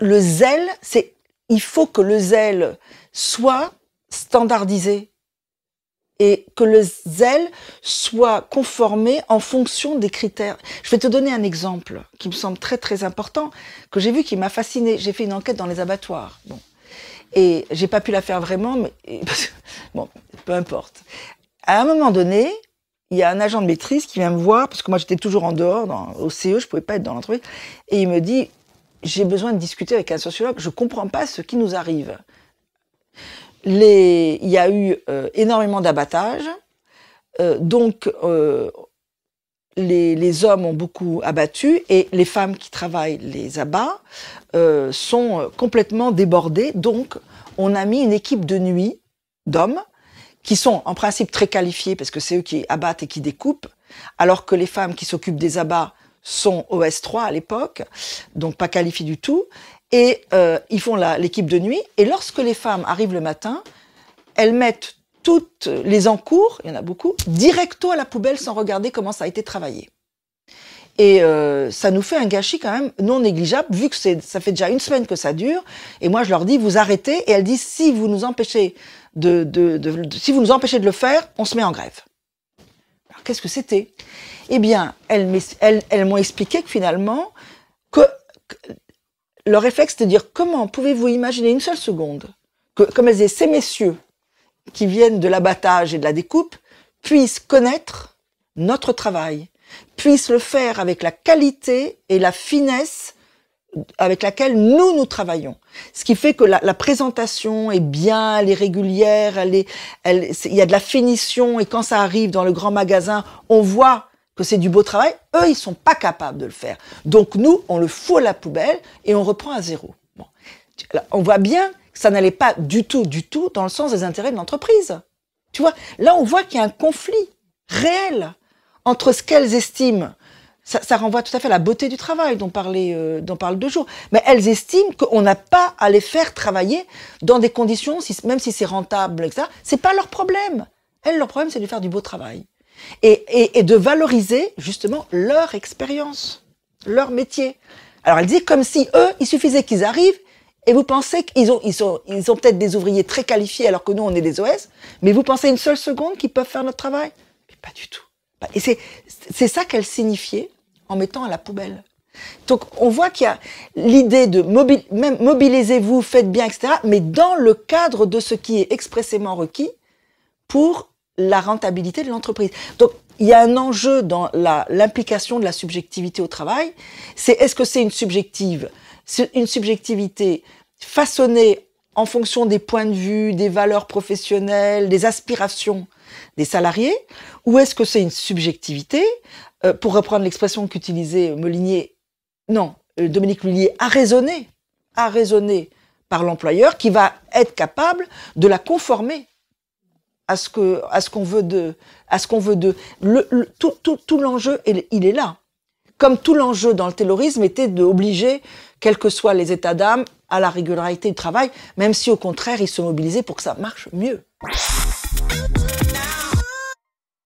le zèle, il faut que le zèle soit standardisé et que le zèle soit conformé en fonction des critères. Je vais te donner un exemple qui me semble très très important, que j'ai vu, qui m'a fasciné. J'ai fait une enquête dans les abattoirs. Bon. Et j'ai pas pu la faire vraiment, mais bon, peu importe. À un moment donné, il y a un agent de maîtrise qui vient me voir, parce que moi j'étais toujours en dehors, au CE, je pouvais pas être dans l'entreprise, et il me dit, j'ai besoin de discuter avec un sociologue, je comprends pas ce qui nous arrive. Il y a eu énormément d'abattages, donc les hommes ont beaucoup abattu et les femmes qui travaillent les abats sont complètement débordées. Donc on a mis une équipe de nuit d'hommes qui sont en principe très qualifiés parce que c'est eux qui abattent et qui découpent, alors que les femmes qui s'occupent des abats sont OS3 à l'époque, donc pas qualifiées du tout. Et ils font l'équipe de nuit. Et lorsque les femmes arrivent le matin, elles mettent toutes les encours, il y en a beaucoup, directo à la poubelle sans regarder comment ça a été travaillé. Et ça nous fait un gâchis quand même non négligeable, vu que ça fait déjà une semaine que ça dure. Et moi, je leur dis, vous arrêtez. Et elles disent, si vous nous empêchez si vous nous empêchez de le faire, on se met en grève. Alors, qu'est-ce que c'était? Eh bien, elles m'ont expliqué que finalement, leur réflexe, c'est de dire, comment pouvez-vous imaginer une seule seconde que, comme elles disaient, ces messieurs qui viennent de l'abattage et de la découpe puissent connaître notre travail, puissent le faire avec la qualité et la finesse avec laquelle nous travaillons. Ce qui fait que la présentation est bien, elle est régulière, il y a de la finition, et quand ça arrive dans le grand magasin, on voit que c'est du beau travail. Eux, ils sont pas capables de le faire. Donc nous, on le fout à la poubelle et on reprend à zéro. Bon. On voit bien que ça n'allait pas du tout dans le sens des intérêts de l'entreprise. Tu vois, là, on voit qu'il y a un conflit réel entre ce qu'elles estiment. Ça renvoie tout à fait à la beauté du travail dont parle De Jour. Mais elles estiment qu'on n'a pas à les faire travailler dans des conditions, même si c'est rentable, etc. C'est pas leur problème. Elles, leur problème, c'est de faire du beau travail. Et de valoriser, justement, leur expérience, leur métier. Alors, elle dit comme si eux, il suffisait qu'ils arrivent, et vous pensez qu'ils ont peut-être des ouvriers très qualifiés, alors que nous, on est des OS, mais vous pensez une seule seconde qu'ils peuvent faire notre travail? Mais pas du tout. Et c'est ça qu'elle signifiait en mettant à la poubelle. Donc, on voit qu'il y a l'idée de même mobilisez-vous, faites bien, etc., mais dans le cadre de ce qui est expressément requis pour la rentabilité de l'entreprise. Donc, il y a un enjeu dans l'implication de la subjectivité au travail. Est-ce que c'est une subjectivité façonnée en fonction des points de vue, des valeurs professionnelles, des aspirations des salariés, ou est-ce que c'est une subjectivité, pour reprendre l'expression qu'utilisait Dominique Lhuillier, arraisonnée par l'employeur, qui va être capable de la conformer à ce qu'on veut d'eux. Tout l'enjeu, il est là. Comme tout l'enjeu dans le taylorisme était d'obliger, quels que soient les états d'âme, à la régularité du travail, même si au contraire, ils se mobilisaient pour que ça marche mieux.